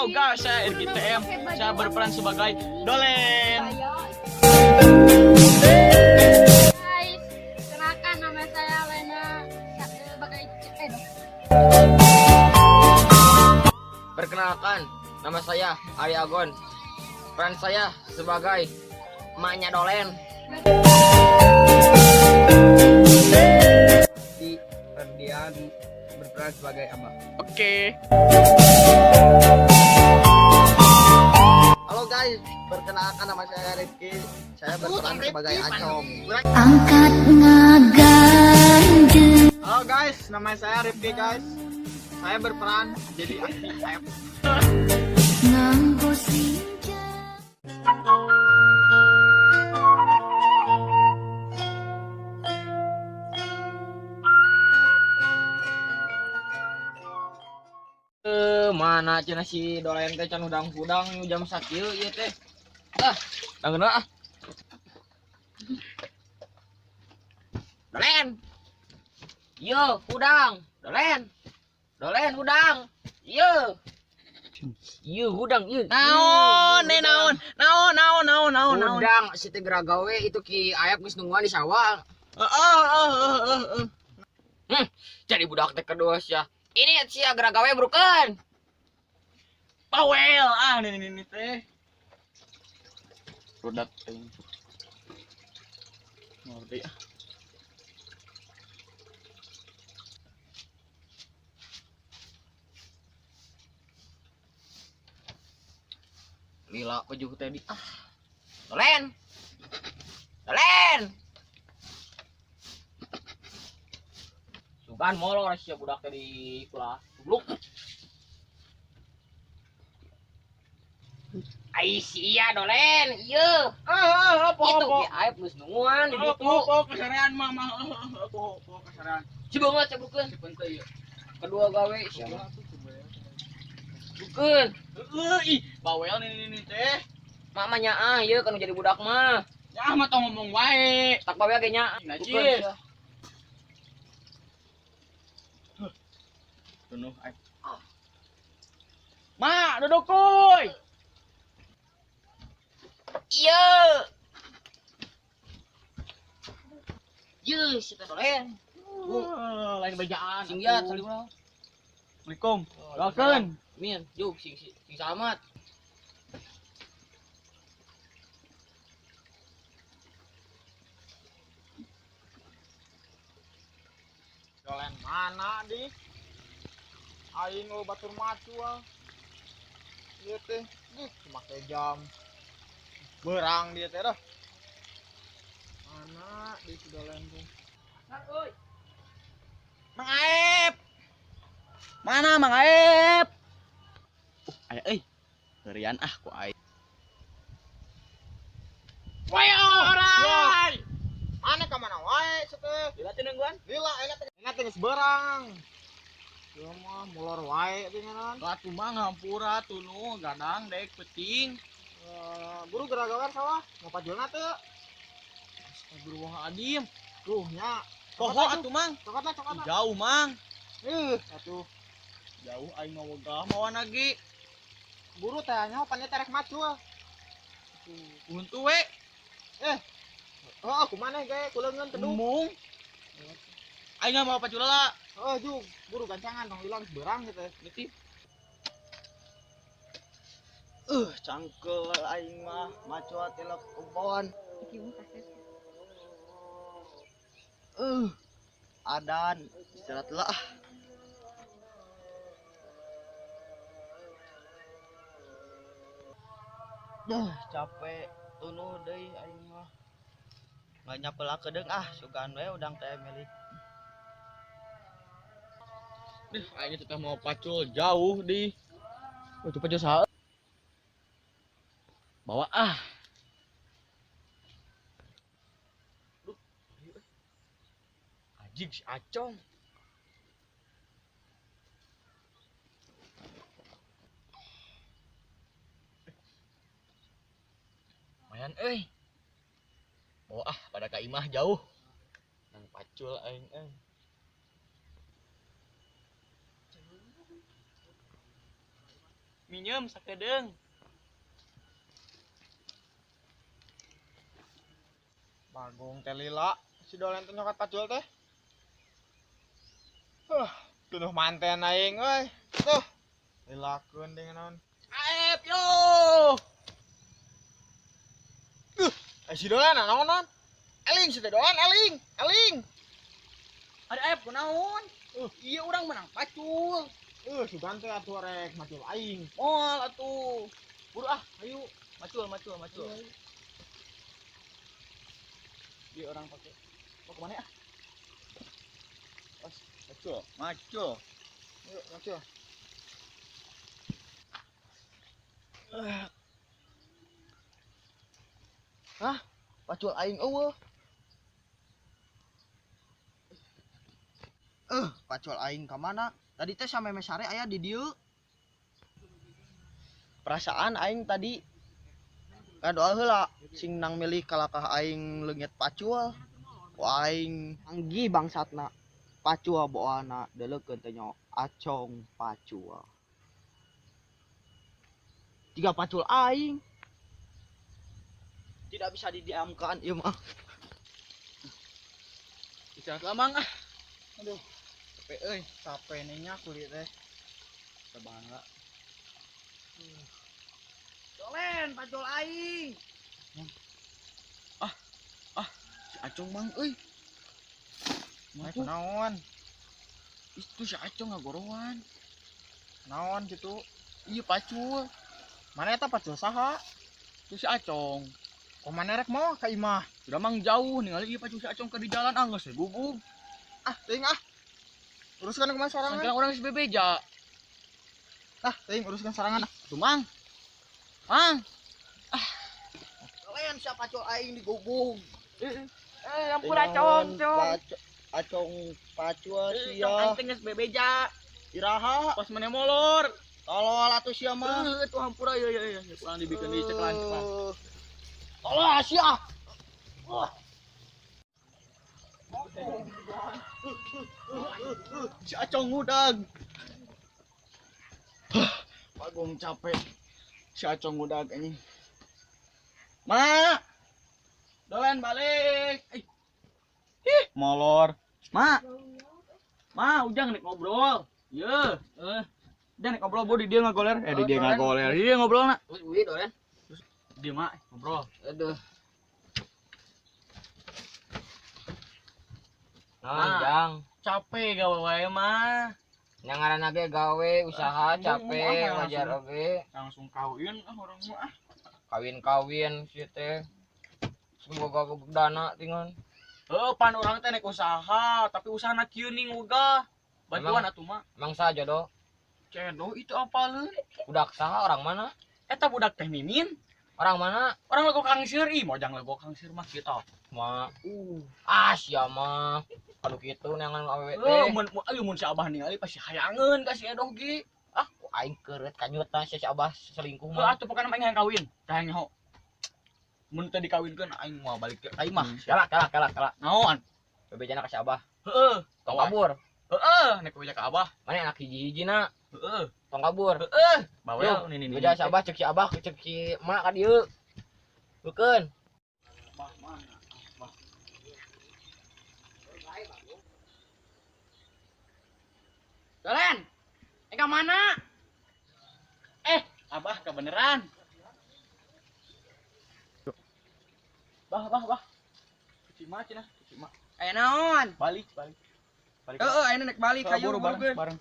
Halo guys, saya RGTM. Saya berperan sebagai Dolen. Guys, kenalkan nama saya Lena sebagai Perkenalkan, nama saya Ari Agon. Peran saya sebagai emaknya Dolen. Di Ferdian berperan sebagai abah. Oke. Halo guys, perkenalkan nama saya Rifki. Saya berperan sebagai Acong. Angkat ngagande. Halo guys, nama saya Rifki guys. Saya berperan jadi Ayap. Nganggo sinja. Mana cenah si Dolen teh can udang-udang jam sakieu ieu teh. Dangeuna ah. Dolen. Yo, udang. Dolen. Dolen udang. Yo. Yo udang ieu. Naon, naon. Udang si teh gawe itu ki Ayap geus nungguan di sawah. Jadi budak teh kedua sia. Ini si gawe brukeun. Bawel ini teh. Produk teh. Ngerti ah. Lila pejuh teh di Dolen. Dolen. Sugan molor sia budak teh di kelas. Goblok. Ai sia Dolen, ieu. Itu ki Aib geus nungguan di ditu. Kasarean mah kasarean. Cibeungeut cebukeun. Penting ieu. Kedua gawe sia. Bukeun. Ih, bawel ini teh. Mamanya ieu kan jadi budak mah. Ya mah tong ngomong wae. Tak bawe ge nya. Najis. Bukeun sia. Penuh ai. Ma, duduk kuy. Iya. Ye, si teh Dolen. Lain bajaan. Sing giat salim ulah. Assalamualaikum. Doakeun. Min, juk sing selamat. Dolen mana di? Aing lo batur macu ah. Ieu teh, make jam. Berang dia teh dah. Mana di si Dolen teh? Mang Aep. Mana Mang Aep? Aya euy. Geurian ah ku aing. Wae orang. Mana ka mana wae cepet. Lila teh nungguan? Lila enak teh geus berang. Ieu mah mulor wae teh ngaran. Ratu mah ngampura tunu gadang dek pecing. Buru geragawan sawah. Mau pajulna teu? Astagfirullahaladzim. Tuh nya. Poho atuh mang. Cokotna. Jauh mang. Atuh. Jauh aing mah wegah mawan lagi. Buru teh nya pannya terek macul. Buntu we. Aku mana ge kuleungeun teduh. Mung. Aing mah mau pacula. Juk, buru gancangan tong hilang berang gitu. Nitip. Cangkel aing mah macu tilek kebon. Adan istirahat lah. Capek tunu deui aing mah. Nggak nyapela kedeung sugan we udang teh milik. Aing teh mau pacul jauh di. Itu pacul saha? Bawa Ajig si Acong. Lumayan euy. Bawa pada ka imah jauh. Nang pacul aing minjem sakedeung. Bagong teh lila si dolen teh nyokat pacul teh. Tunuh manten aing euy. Tuh. Lilakeun deui naon. Aep yo. Si dolen naon? Eling si teh dolen eling. Ada aep kunaon? Iya urang menang pacul. Sugan teh atuh rek macul aing. Moal atuh. Buru ayo. Macul. Dia orang pakai. Mau kemana ya? Macul. Yuk, macul. Pacul aing eueuh. Pacul aing ka mana? Tadi teh sameme sare aya di dieu. Perasaan aing tadi ngadoa heula sing nang milih kalakah aing leungit pacul. Aing anggi bangsatna. Pacul boana deleukeun teh nya acong pacul. Tiga pacul aing. Tidak bisa didiamkan ieu mah. Bisa lamang ah. Aduh. Capek nya kulit teh. Sebangga. Dolen pacul aing. Si Acong mang euy. Naon? Itu si Acong ngagorowan. Naon gitu? Iya pacul. Mana eta pacul saha? Itu si Acong. Kok mana rek mau ka imah? Sudah mang jauh ningali ieu pacul si Acong ke di jalan geus we gugug. Teuing uruskan kemana sorangan? Sekarang orang geus bebeja. Teuing uruskan sorangan. Tuh mang. Mang. Kalian siapa pacul aing digubung? Ampun Acong. Acong pacul sia. Acong teh geus bebeja. Iraha Pas meneh molor. tolol atuh sia mah. Tuh hampura ya. Pulang dibikin di ceklan. Tolol sia. Si Acong ngudag. Bagong capek. Si Acong ngudag anjing. Ma. Dolen balik. Molor. Ma, ujang nek ngobrol. Ye, udah nek ngobrol bodi dia ngagoler. Di dia ngagoler. Dia ngobrol nak. Wih, dolen. Dia mak ngobrol. Aduh. Jang. Capek gawe wae mah. Yang ngaranna ge gawe usaha capek ngajar oge. Langsung kawin orang mah. Kawin si teh. Semoga dana tingan. Pan orang teh nek usaha, tapi usahana kieu ning uga. Bantuan atuh mah. Emang saja do. Cedo itu apaleun? Budak saha orang mana? Eta budak teh Mimin. Orang mana? Orang lagu Kang Sir, mojang lagu Kang Sir mah kitu. Ma. Sia mah. Anu kitu neangan awewe teh. Mun si Abah ningali pasti hayangeun ka si Edoh ge. Aing keureut kanyutna si Abah selingkuh Mah mah. atuh pokona mah kawin. Tah nyaho. Mun teh dikawinkeun aing mau balik ke aing mah. Kelak. Naon? Bebejana ka si Abah. Heeh. Tong kabur. Nek beja ka Abah. Mana anak hiji-hijina. Heeh. Tong kabur. Bawel ini. Beja si Abah cek si Abah cek si emak ka dieu. Bukeun. Dolen. Ka mana? Abah kebeneran. Bah. Cuci mah. Aya naon? Balik. Ayeuna nek balik kayu bareng.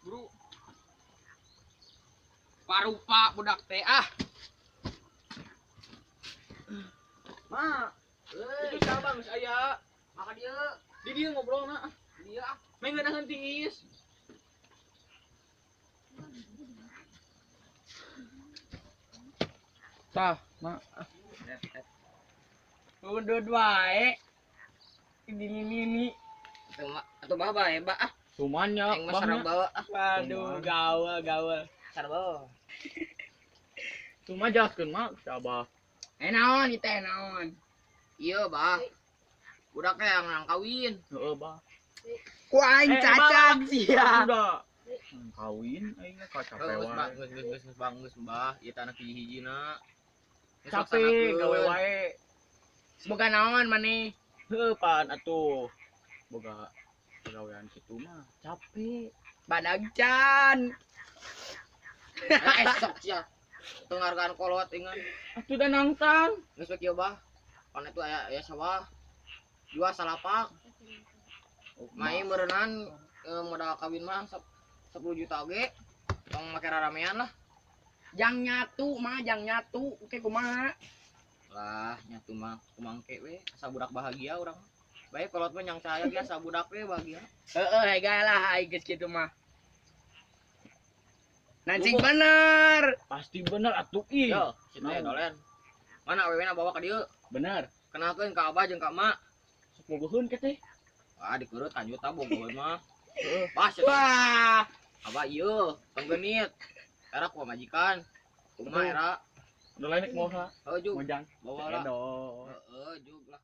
Buru. Parupa budak teh Ma. Itu siapa geus aya? Maka dia Di dia ngobrol na. dia Main ngeunaheun tiis. Tah, ma. udud wae. Ini. Atuh bae ba Sumanya, Aing mah sareng bawa Waduh, gaul. sareng bawa. Cuma jaskeun mah siapa? Naon ieu teh naon? Ieu bah. Budak teh yang kawin. Heeh, Bah. Ku aing cacat sia. Udah. Kawin aing ka capek Geus wae. geus Mbah, ieu teh anak hiji-hijina. Capek gawe wae. Boga naon maneh? Heuh pan atuh. Boga pagawean kitu mah capek. Badag can. Esok sia. Teu ngargaan kolot ingan. Atuh da nangtang. Geus we kieu bah. Kana itu aya sawah. Dua salapak. Mai meureunnan modal kawin mah 10 juta ge. Tong make ramean lah. Jang nyatu mah, jang nyatu. Oke kumaha? Lah nyatu mah kumangke we asa budak bahagia urang. Bae kolot mah nyang cahaya ge asa budak we bahagia. Heeh, haga lah, geus kitu mah. Nancing bener. Pasti bener atuh ih. Yo, situ ya dolen. Mana awewena bawa ka dieu? Bener. Kenalkeun ka Abah jeung ka Mak. Mogoheun ke teh. Wah, dikeurut kanjut bogoheun mah. Pas. Wah, Abah ieu, tong genit. Era ku majikan. Kumaha era? Udah lain moha. Heuh jug. Mojang. Bawa lah. Edo. Heeh, jug lah.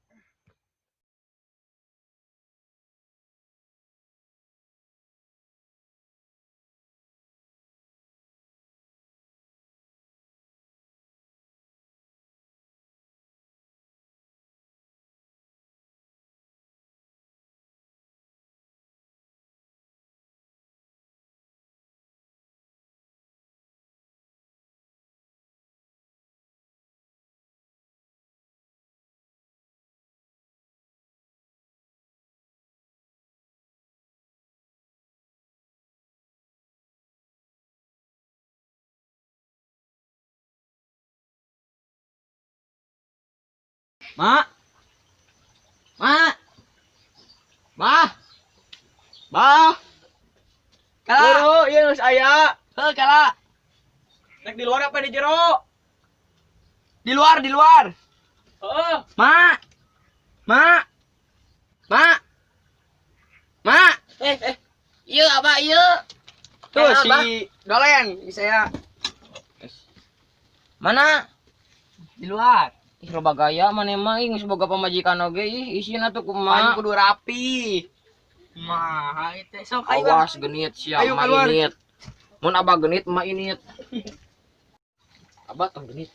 Mak. Mak. Bah. Bah, Kala. guru ieu geus aya. Heuh, kala. Nek di luar apa di jero? Di luar, di luar. Heeh. Mak. Mak. Mak. Mak. Ieu Abah ieu. Tuh Eh, si Abah. Dolen, saya. Mana? Di luar. Ih loba gaya maneh mah geus boga pamajikan oge ih isina tuh Pan kumaha. kudu rapi. Mah, itu sok ayo. Bang. Awas genit sia Ayo, mah keluar. init. Mun Abah genit mah init. Abah tong genit.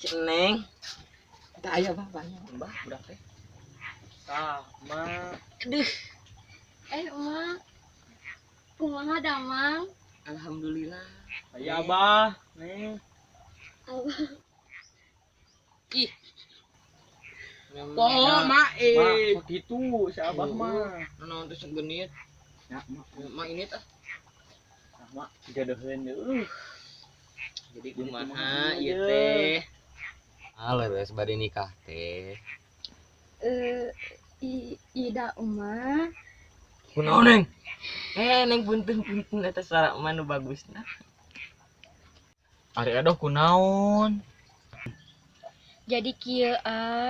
Si Neng. Tah aya Bang, banyak. Mbah budak teh. Sama. Aduh, Emak. Kumaha damang? alhamdulillah. Aya Abah. Nih. Ih. Poho, Mak. Mah, kitu si Abah mah. Naon teh genit. Ya, mah. Mah init ah. Mah, jodoheun deui. Jadi kumaha kumaha ieu ieu teh? Leres bade nikah teh. Ida Uma. Kunaon Neng? Neng punten eta sara mah nu bagusna. Ari adoh kunaon? Jadi kieu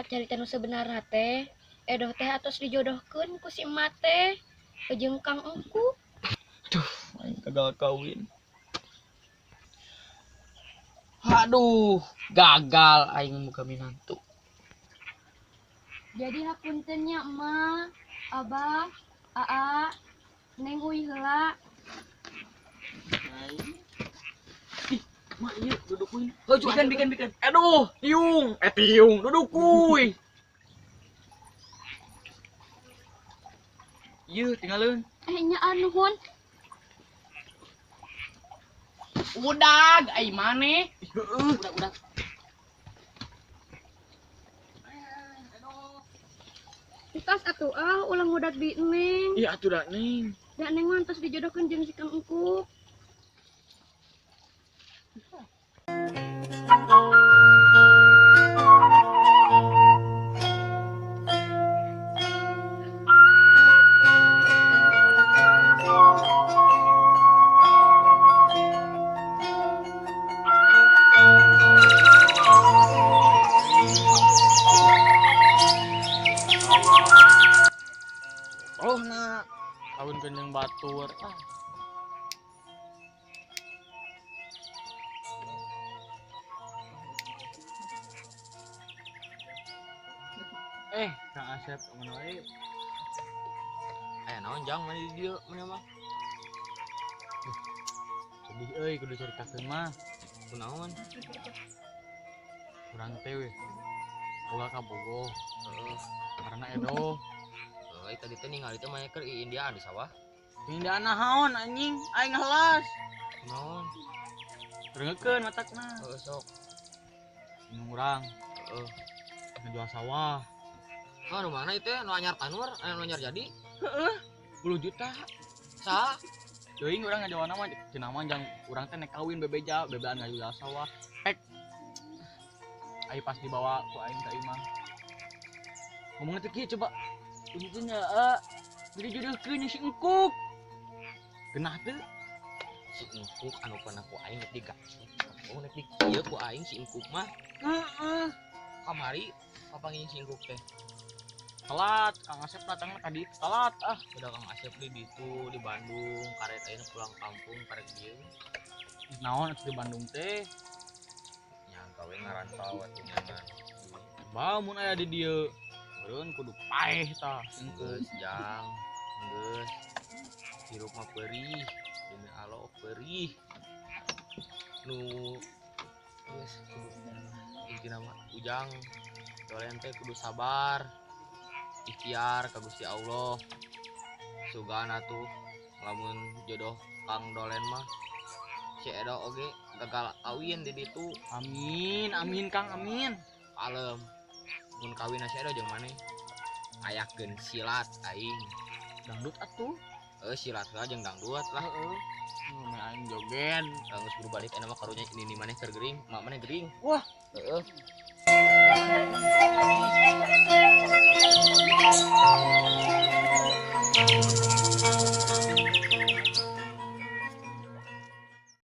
carita nu sebenarna teh edoh teh atos dijodohkeun ku si emak teh ke jeung Kang Engku. Aing gagal kawin. Aduh, gagal aing muka minantu. Jadi hapunten nya emak, Abah, Aa, Neng uih heula. Mak ieu duduk kuy. Bikin. Aduh, tiung. Tiung, duduk kuy. Ieu tinggalin. Nya nuhun. Udag, ai maneh. Udah. Tos atuh ulang udag di Neng. Iya atuh da Ning. Da Neng mah tos dijodohkeun jeung si Kang Engku. Oh nak. Kawin kenyang batur. Kang Asep mana wae? Naon jang mah di dieu mana mah? sedih euy kudu caritakeun mah. Kunaon? Urang teh we. Boga kabogoh Heeh. karena Edo. Tadi teh ningali teh mah keur iin dia di sawah. Pindah naon anjing, aing helas. Kunaon? Rengekeun matakna. Heeh sok. Minum urang Heeh. ngejual sawah. Ah, nu mana itu nu anyar tanur, anu anyar jadi? 10 juta. Sa? Teuing urang ngajawa nama cenah mah jang urang teh nek kawin bebeja, bebean ngajual sawah. Pek. Ai pas dibawa ku aing ka imah. Ngomong teh kieu coba. Untung ya, jadi jodohkeun si engkuk. Genah teu? Si engkuk anu pernah ku aing di gasik. Oh nek di kieu ku aing si engkuk mah. Heeh. Kamari papangin si engkuk teh. Telat, Kang Asep datang tadi telat ah. Udah Kang Asep di ditu di Bandung, karet ayeuna pulang kampung karet dieu. Naon atuh di Bandung teh? Nya gawe ngarantau atuh nyaman. Bau mun aya di dieu. Meureun kudu paeh tah engkuk. Geus jang, geus. Hirup mah perih, demi Allah perih. Nu geus kudu intina mah ujang. Dolen teh kudu sabar. Ikhtiar ka Gusti Allah. Sugana tuh lamun jodoh Kang Dolen mah si Edo oge gagal kawin di ditu. Amin, amin Kang, amin. Kalem mun kawin si Edo jeung maneh ayakeun silat aing. Dangdut atuh. Silat heula jeung dangdut lah. Heeh. Mun aing joget. Geus buru balik enak mah karunya ini maneh keur gering, mak maneh gering. Wah, Heeh.